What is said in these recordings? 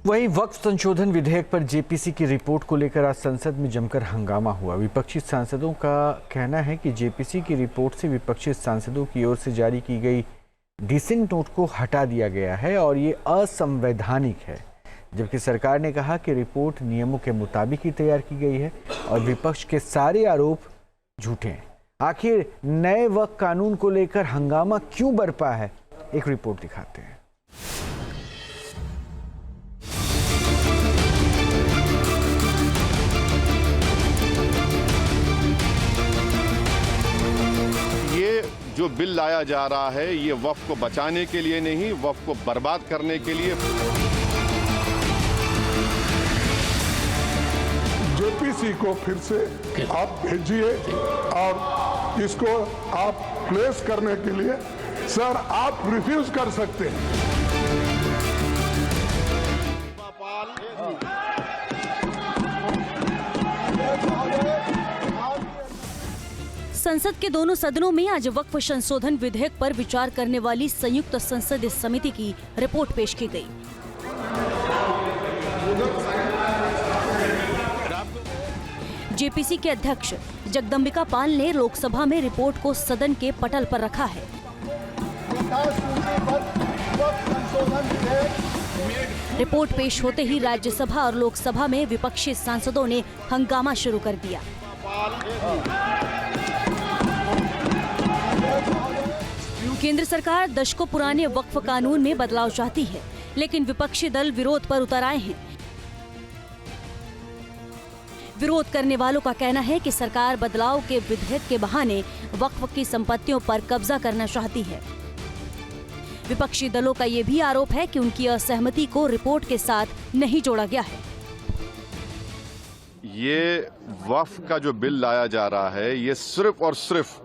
वहीं वक्फ संशोधन विधेयक पर जेपीसी की रिपोर्ट को लेकर आज संसद में जमकर हंगामा हुआ। विपक्षी सांसदों का कहना है कि जेपीसी की रिपोर्ट से विपक्षी सांसदों की ओर से जारी की गई डिसेंट नोट को हटा दिया गया है और ये असंवैधानिक है, जबकि सरकार ने कहा कि रिपोर्ट नियमों के मुताबिक ही तैयार की गई है और विपक्ष के सारे आरोप झूठे हैं। आखिर नए वक्फ कानून को लेकर हंगामा क्यों बरपा है, एक रिपोर्ट दिखाते हैं। जो बिल लाया जा रहा है ये वक्फ को बचाने के लिए नहीं, वक्फ को बर्बाद करने के लिए। जेपीसी को फिर से आप भेजिए और इसको आप प्लेस करने के लिए सर आप रिफ्यूज कर सकते हैं। संसद के दोनों सदनों में आज वक्फ संशोधन विधेयक पर विचार करने वाली संयुक्त संसदीय समिति की रिपोर्ट पेश की गई। जेपीसी के अध्यक्ष जगदम्बिका पाल ने लोकसभा में रिपोर्ट को सदन के पटल पर रखा है। रिपोर्ट पेश होते ही राज्यसभा और लोकसभा में विपक्षी सांसदों ने हंगामा शुरू कर दिया। केंद्र सरकार दशकों पुराने वक्फ कानून में बदलाव चाहती है, लेकिन विपक्षी दल विरोध पर उतर आए हैं। विरोध करने वालों का कहना है कि सरकार बदलाव के विधेयक के बहाने वक्फ की संपत्तियों पर कब्जा करना चाहती है। विपक्षी दलों का ये भी आरोप है कि उनकी असहमति को रिपोर्ट के साथ नहीं जोड़ा गया है। ये वक्फ का जो बिल लाया जा रहा है ये सिर्फ और सिर्फ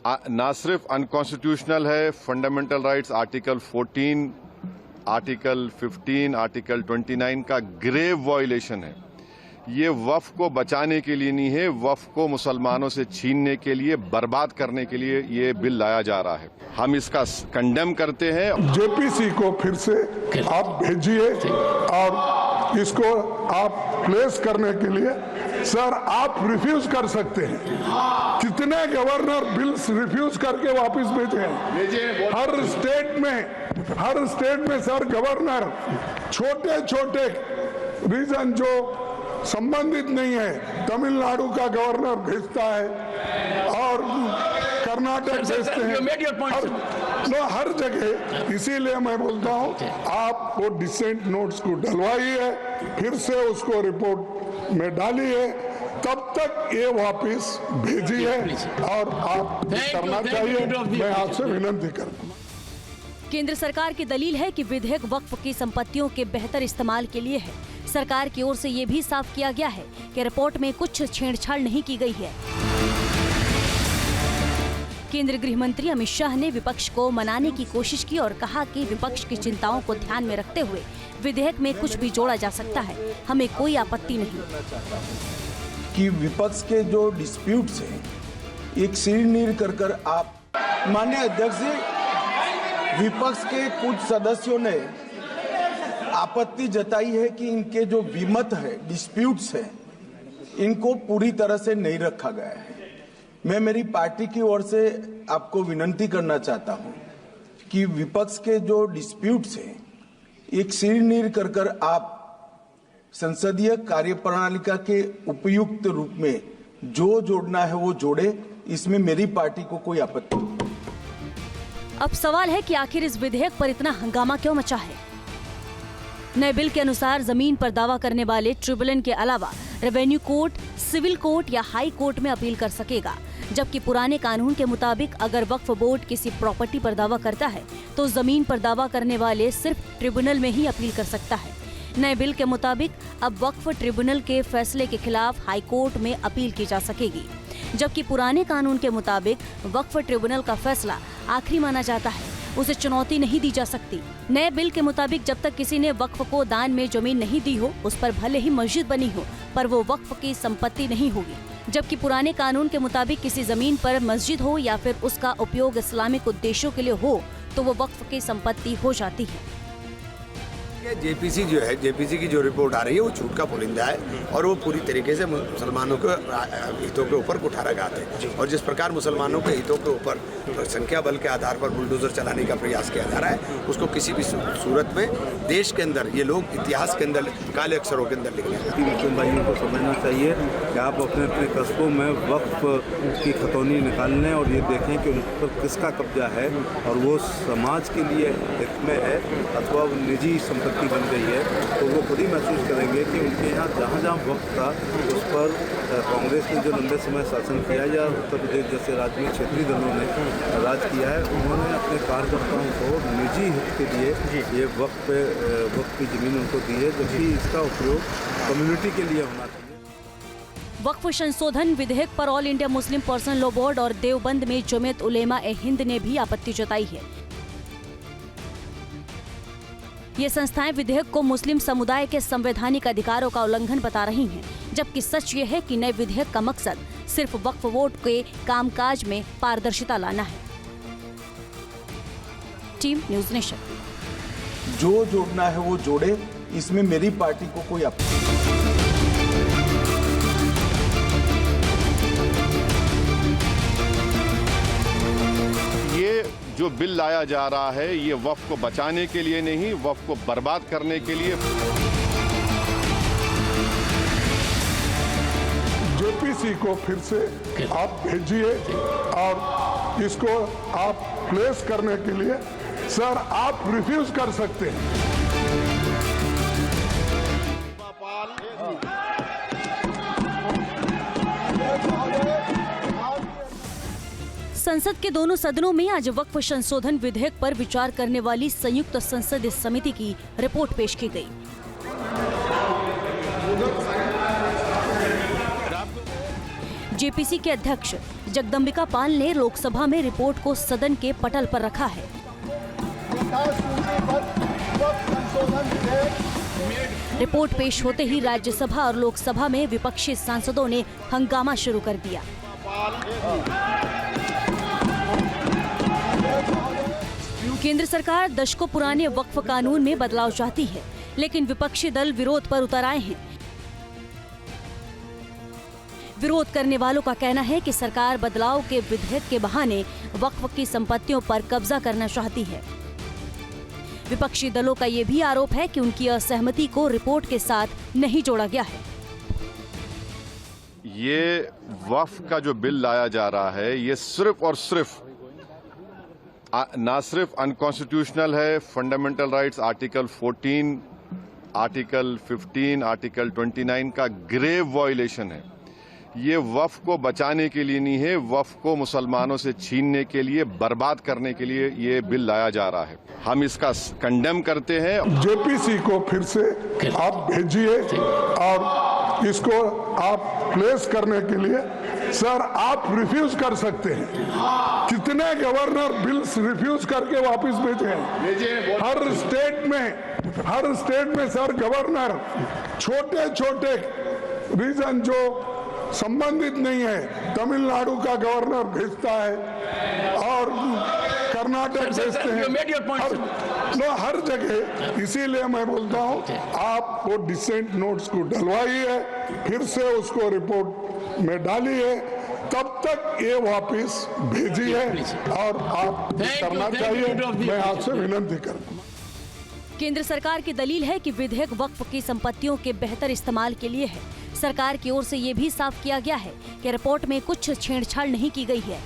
ना सिर्फ अनकॉन्स्टिट्यूशनल है, fundamental rights article 14, article 15, article 29 का ग्रेव वायलेशन है। ये वक्फ को बचाने के लिए नहीं है, वक्फ को मुसलमानों से छीनने के लिए, बर्बाद करने के लिए ये बिल लाया जा रहा है। हम इसका कंडेम करते हैं। जेपीसी को फिर से आप भेजिए और इसको आप प्लेस करने के लिए सर आप रिफ्यूज कर सकते हैं। कितने गवर्नर बिल्स रिफ्यूज करके वापस भेजे हैं? हर स्टेट में सर गवर्नर छोटे छोटे रीजन जो संबंधित नहीं है, तमिलनाडु का गवर्नर भेजता है और कर्नाटक भेजते हैं, हर जगह। इसीलिए मैं बोलता हूं आप वो डिसेंट नोट्स को डलवाइए, फिर से उसको रिपोर्ट में डालिए, तब तक ये वापस भेजिए और आप करना चाहिए। मैं आपसे विनती करता हूं। केंद्र सरकार की दलील है कि विधेयक वक्फ की संपत्तियों के बेहतर इस्तेमाल के लिए है। सरकार की ओर से ये भी साफ किया गया है कि रिपोर्ट में कुछ छेड़छाड़ नहीं की गई है। केंद्रीय गृह मंत्री अमित शाह ने विपक्ष को मनाने की कोशिश की और कहा कि विपक्ष की चिंताओं को ध्यान में रखते हुए विधेयक में कुछ भी जोड़ा जा सकता है, हमें कोई आपत्ति नहीं। कि विपक्ष के जो डिस्प्यूट्स हैं एक सिर कर आप माननीय अध्यक्ष जी, विपक्ष के कुछ सदस्यों ने आपत्ति जताई है कि इनके जो विमत है, डिस्प्यूट्स है, इनको पूरी तरह से नहीं रखा गया है। मैं मेरी पार्टी की ओर से आपको विनती करना चाहता हूं कि विपक्ष के जो डिस्प्यूट्स हैं एक सिर कर आप संसदीय कार्यप्रणालिका के उपयुक्त रूप में जो जोड़ना है वो जोड़े, इसमें मेरी पार्टी को कोई आपत्ति नहीं। अब सवाल है कि आखिर इस विधेयक पर इतना हंगामा क्यों मचा है। नए बिल के अनुसार जमीन पर दावा करने वाले ट्रिब्यूनल के अलावा रेवेन्यू कोर्ट, सिविल कोर्ट या हाई कोर्ट में अपील कर सकेगा, जबकि पुराने कानून के मुताबिक अगर वक्फ बोर्ड किसी प्रॉपर्टी पर दावा करता है तो जमीन पर दावा करने वाले सिर्फ ट्रिब्यूनल में ही अपील कर सकता है। नए बिल के मुताबिक अब वक्फ ट्रिब्यूनल के फैसले के खिलाफ हाई कोर्ट में अपील की जा सकेगी, जबकि पुराने कानून के मुताबिक वक्फ ट्रिब्यूनल का फैसला आखिरी माना जाता है, उसे चुनौती नहीं दी जा सकती। नए बिल के मुताबिक जब तक किसी ने वक्फ को दान में जमीन नहीं दी हो, उस पर भले ही मस्जिद बनी हो, पर वो वक्फ की संपत्ति नहीं होगी। जबकि पुराने कानून के मुताबिक किसी जमीन पर मस्जिद हो या फिर उसका उपयोग इस्लामिक उद्देश्यों के लिए हो तो वो वक्फ की संपत्ति हो जाती है। जेपीसी जो है, जेपीसी की जो रिपोर्ट आ रही है वो झूठ का पुलिंदा है और वो पूरी तरीके से मुसलमानों के हितों के ऊपर कुठाराघात है। और जिस प्रकार मुसलमानों के हितों के ऊपर संख्या बल के आधार पर बुलडोजर चलाने का प्रयास किया जा रहा है, उसको किसी भी सूरत में देश के अंदर ये लोग इतिहास के अंदर काले अक्षरों के अंदर लिख रहे हैं। मुस्लिम भाइयों को समझना चाहिए कि आप अपने अपने कस्बों में वक्फ की खतौनी निकाल लें और ये देखें कि उन पर किसका कब्जा है और वो समाज के लिए हित में है अथवा निजी संपत्ति बन गई है, तो वो खुद ही महसूस करेंगे कि उनके यहाँ जहाँ जहाँ वक्त था उस पर कांग्रेस ने जो लंबे समय शासन किया या उत्तर प्रदेश जैसे राज्य में क्षेत्रीय दलों ने राज किया है, उन्होंने अपने कार्यकर्ताओं को निजी हित के लिए ये वक्त की ज़मीन उनको दी है, जबकि इसका उपयोग कम्युनिटी के लिए होना चाहिए। वक्फ संशोधन विधेयक पर all India Muslim personal law board और देवबंद में जमीयत उलेमा ए हिंद ने भी आपत्ति जताई है। ये संस्थाएं विधेयक को मुस्लिम समुदाय के संवैधानिक अधिकारों का उल्लंघन बता रही हैं, जबकि सच ये है कि नए विधेयक का मकसद सिर्फ वक्फ बोर्ड के कामकाज में पारदर्शिता लाना है। Team news nation. जो जोड़ना है वो जोड़े, इसमें मेरी पार्टी को कोई ये जो बिल लाया जा रहा है ये वक्फ को बचाने के लिए नहीं, वक्फ को बर्बाद करने के लिए। जेपीसी को फिर से आप भेजिए और इसको आप प्लेस करने के लिए सर आप रिफ्यूज कर सकते हैं। संसद के दोनों सदनों में आज वक्फ संशोधन विधेयक पर विचार करने वाली संयुक्त संसदीय समिति की रिपोर्ट पेश की गई। जेपीसी के अध्यक्ष जगदम्बिका पाल ने लोकसभा में रिपोर्ट को सदन के पटल पर रखा है। रिपोर्ट पेश होते ही राज्यसभा और लोकसभा में विपक्षी सांसदों ने हंगामा शुरू कर दिया। केंद्र सरकार दशकों पुराने वक्फ कानून में बदलाव चाहती है, लेकिन विपक्षी दल विरोध पर उतर आए हैं। विरोध करने वालों का कहना है कि सरकार बदलाव के विधेयक के बहाने वक्फ की संपत्तियों पर कब्जा करना चाहती है। विपक्षी दलों का ये भी आरोप है कि उनकी असहमति को रिपोर्ट के साथ नहीं जोड़ा गया है। ये वक्फ का जो बिल लाया जा रहा है ये सिर्फ और सिर्फ ना सिर्फ अनकॉन्स्टिट्यूशनल है, fundamental rights article 14, article 15, article 29 का ग्रेव वायलेशन है। ये वक्फ को बचाने के लिए नहीं है, वक्फ को मुसलमानों से छीनने के लिए, बर्बाद करने के लिए ये बिल लाया जा रहा है। हम इसका कंडेम करते हैं। जेपीसी को फिर से आप भेजिए और इसको आप प्लेस करने के लिए सर आप रिफ्यूज कर सकते हैं। कितने गवर्नर बिल्स रिफ्यूज करके वापस भेजे हैं? हर स्टेट में सर गवर्नर छोटे छोटे रीजन जो संबंधित नहीं है, तमिलनाडु का गवर्नर भेजता है और कर्नाटक भेजते हैं, हर जगह। इसीलिए मैं बोलता हूं आप वो डिसेंट नोट्स को डलवाइए, फिर से उसको रिपोर्ट में डालिए, तब तक ये वापस भेजिए और आप करना चाहिए। मैं आपसे विनती करता हूं। केंद्र सरकार की दलील है कि विधेयक वक्फ की संपत्तियों के बेहतर इस्तेमाल के लिए है। सरकार की ओर से ये भी साफ किया गया है कि रिपोर्ट में कुछ छेड़छाड़ नहीं की गई है।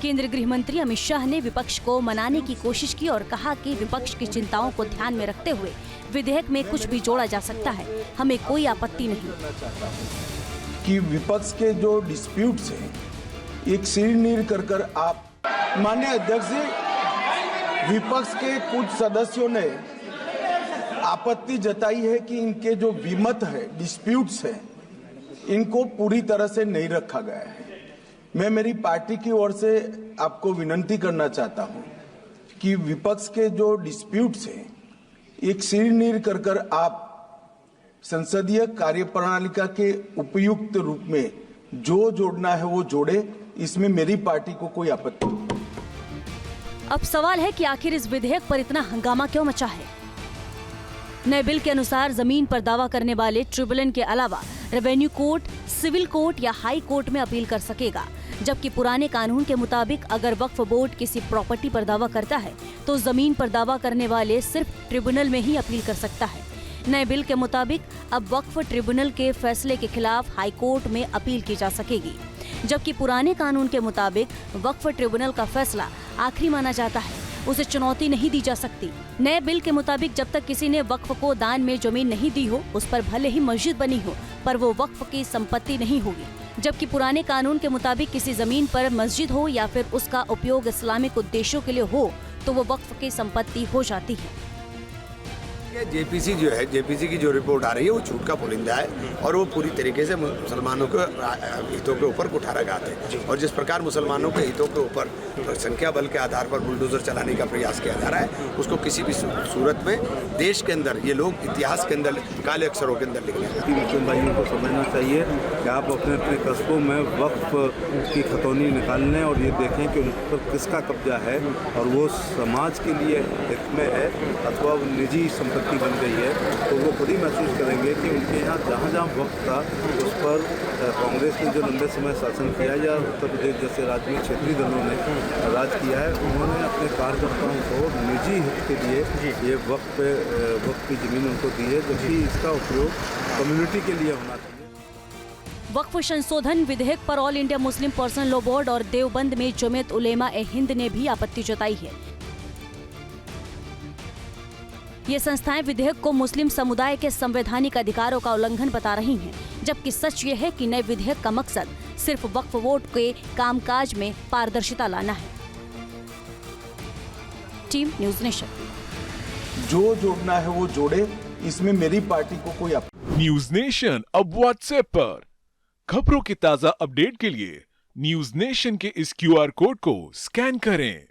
केंद्रीय गृह मंत्री अमित शाह ने विपक्ष को मनाने की कोशिश की और कहा कि विपक्ष की चिंताओं को ध्यान में रखते हुए विधेयक में कुछ भी जोड़ा जा सकता है, हमें कोई आपत्ति नहीं। कि विपक्ष के जो डिस्प्यूट्स हैं एक सिर कर आप माननीय अध्यक्ष जी, विपक्ष के कुछ सदस्यों ने आपत्ति जताई है कि इनके जो विमत है, डिस्प्यूट्स है, इनको पूरी तरह से नहीं रखा गया है। मैं मेरी पार्टी की ओर से आपको विनती करना चाहता हूं कि विपक्ष के जो डिस्प्यूट्स हैं एक सिर कर आप संसदीय कार्यप्रणालिका के उपयुक्त रूप में जो जोड़ना है वो जोड़े, इसमें मेरी पार्टी को कोई आपत्ति नहीं। अब सवाल है कि आखिर इस विधेयक पर इतना हंगामा क्यों मचा है। नए बिल के अनुसार जमीन पर दावा करने वाले ट्रिब्यूनल के अलावा रेवेन्यू कोर्ट, सिविल कोर्ट या हाई कोर्ट में अपील कर सकेगा, जबकि पुराने कानून के मुताबिक अगर वक्फ बोर्ड किसी प्रॉपर्टी पर दावा करता है तो जमीन पर दावा करने वाले सिर्फ ट्रिब्यूनल में ही अपील कर सकता है। नए बिल के मुताबिक अब वक्फ ट्रिब्यूनल के फैसले के खिलाफ हाई कोर्ट में अपील की जा सकेगी, जबकि पुराने कानून के मुताबिक वक्फ ट्रिब्यूनल का फैसला आखिरी माना जाता है, उसे चुनौती नहीं दी जा सकती। नए बिल के मुताबिक जब तक किसी ने वक्फ को दान में जमीन नहीं दी हो, उस पर भले ही मस्जिद बनी हो, पर वो वक्फ की संपत्ति नहीं होगी, जबकि पुराने कानून के मुताबिक किसी जमीन पर मस्जिद हो या फिर उसका उपयोग इस्लामिक उद्देश्यों के लिए हो तो वो वक्फ की संपत्ति हो जाती है। जेपीसी जो है, जेपीसी की जो रिपोर्ट आ रही है वो झूठ का पुलिंदा है और वो पूरी तरीके से मुसलमानों के हितों के ऊपर कुठाराघात है। और जिस प्रकार मुसलमानों के हितों के ऊपर संख्या बल के आधार पर बुलडोजर चलाने का प्रयास किया जा रहा है, उसको किसी भी सूरत में देश के अंदर ये लोग इतिहास के अंदर काले अक्षरों के अंदर लिखने कि मुस्लिम भाइयों को समझना चाहिए कि आप अपने अपने कस्बों में वक्फ की खतौनी निकाल लें और ये देखें कि उन पर किसका कब्जा है और वो समाज के लिए हित में है अथवा निजी संपत्ति बन गई है, तो वो खुद ही महसूस करेंगे कि उनके यहाँ जहाँ जहाँ वक्त था उस पर कांग्रेस ने जो लंबे समय शासन किया या उत्तर प्रदेश जैसे राज्य में क्षेत्रीय दलों ने राज किया है, उन्होंने अपने कार्यकर्ताओं को निजी हित के लिए ये वक्त की ज़मीन उनको दी है, जबकि इसका उपयोग कम्युनिटी के लिए होना चाहिए। वक्फ संशोधन विधेयक पर all India Muslim personal law board और देवबंद में जमीयत उलेमा ए हिंद ने भी आपत्ति जताई है। ये संस्थाएं विधेयक को मुस्लिम समुदाय के संवैधानिक अधिकारों का उल्लंघन बता रही हैं, जबकि सच ये है कि नए विधेयक का मकसद सिर्फ वक्फ बोर्ड के कामकाज में पारदर्शिता लाना है। Team news nation. जो जोड़ना है वो जोड़े, इसमें मेरी पार्टी को कोई न्यूज नेशन अब व्हाट्सएप पर खबरों के ताजा अपडेट के लिए न्यूज नेशन के इस QR कोड को स्कैन करें।